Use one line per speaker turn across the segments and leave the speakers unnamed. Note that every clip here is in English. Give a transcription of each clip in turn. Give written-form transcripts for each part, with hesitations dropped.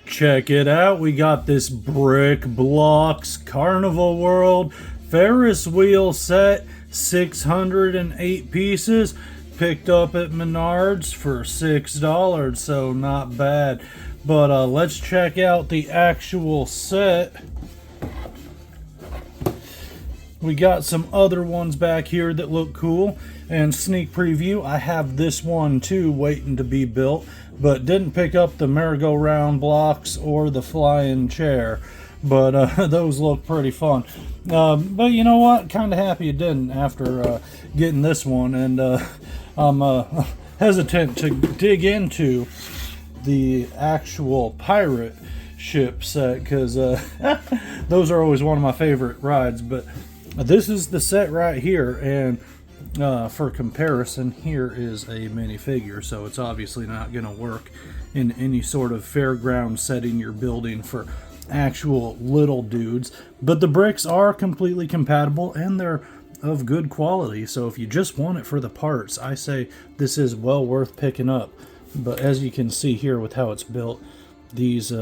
Check it out, we got this brick blocks Carnival World Ferris wheel set, 608 pieces, picked up at Menards for $6, so not bad. But let's check out the actual set. We got some other ones back here that look cool. And sneak preview, I have this one too waiting to be built, but didn't pick up the merry-go-round blocks or the flying chair. But those look pretty fun. But you know what? Kind of happy it didn't after getting this one. And I'm hesitant to dig into the actual pirate ship set because those are always one of my favorite rides. But this is the set right here, and for comparison, here is a minifigure, so it's obviously not going to work in any sort of fairground setting you're building for actual little dudes. But the bricks are completely compatible and they're of good quality, so if you just want it for the parts, I say this is well worth picking up. But as you can see here with how it's built, these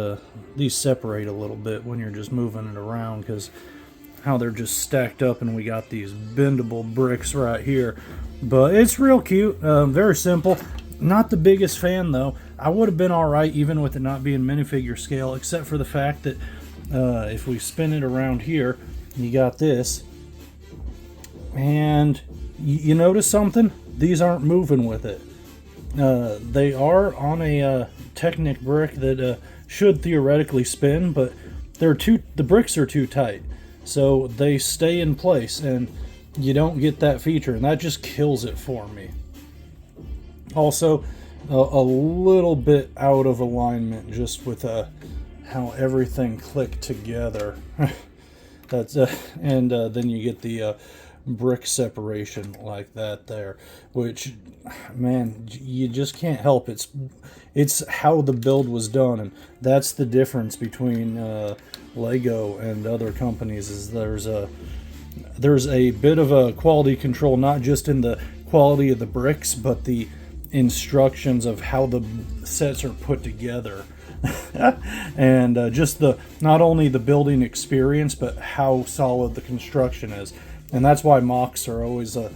separate a little bit when you're just moving it around because how they're just stacked up, and we got these bendable bricks right here. But it's real cute, very simple. Not the biggest fan though. I would have been alright even with it not being minifigure scale, except for the fact that if we spin it around here, you got this, and you notice something? These aren't moving with it. They are on a Technic brick that should theoretically spin, but the bricks are too tight. So they stay in place and you don't get that feature, and that just kills it for me. Also, a little bit out of alignment just with how everything clicked together. That's and then you get the brick separation like that there, which, man, you just can't help. It's how the build was done, and that's the difference between Lego and other companies. Is there's a bit of a quality control, not just in the quality of the bricks, but the instructions of how the sets are put together. And just not only the building experience, but how solid the construction is. And that's why mocks are always a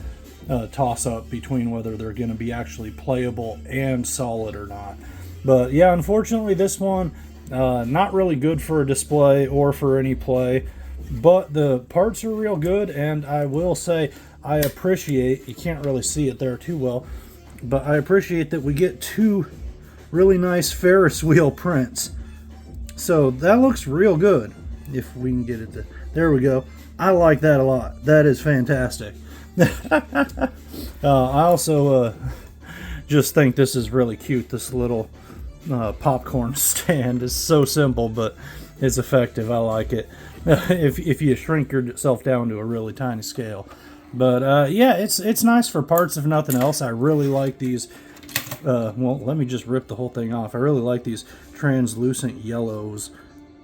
toss-up between whether they're going to be actually playable and solid or not. But yeah, unfortunately this one, not really good for a display or for any play. But the parts are real good, and I will say I appreciate, you can't really see it there too well, but I appreciate that we get two really nice Ferris wheel prints. So that looks real good. If we can get it to, there we go. I like that a lot. That is fantastic. I also just think this is really cute. This little popcorn stand is so simple, but it's effective. I like it. If you shrink yourself down to a really tiny scale. But yeah, it's nice for parts if nothing else. I really like these. Well, let me just rip the whole thing off. I really like these translucent yellows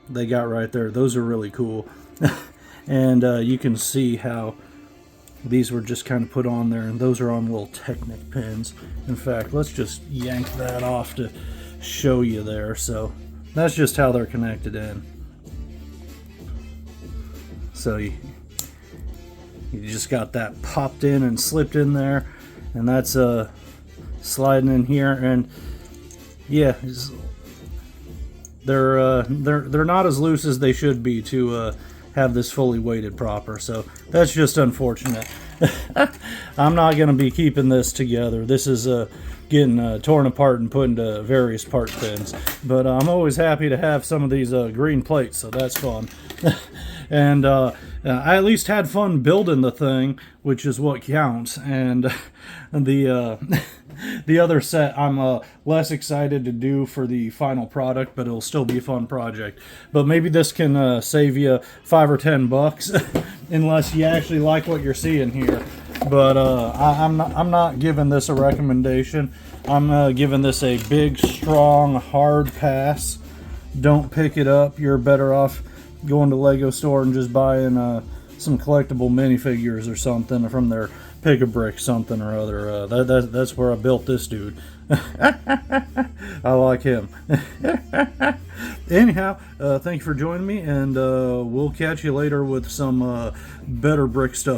they got right there. Those are really cool. And you can see how these were just kind of put on there, and those are on little Technic pins. In fact, let's just yank that off to show you there. So that's just how they're connected in. So you just got that popped in and slipped in there, and that's sliding in here. And yeah, they're not as loose as they should be to have this fully weighted proper, so that's just unfortunate. I'm not going to be keeping this together. This is getting torn apart and put into various part bins, but I'm always happy to have some of these green plates, so that's fun. And I at least had fun building the thing, which is what counts. And the other set I'm less excited to do for the final product, but it'll still be a fun project. But maybe this can save you $5 or $10 unless you actually like what you're seeing here. But I'm not giving this a recommendation. I'm giving this a big, strong, hard pass. Don't pick it up. You're better off going to Lego store and just buying some collectible minifigures or something from their Pick-a-Brick something or other. That's where I built this dude. I like him. Anyhow, thank you for joining me, and we'll catch you later with some better brick stuff.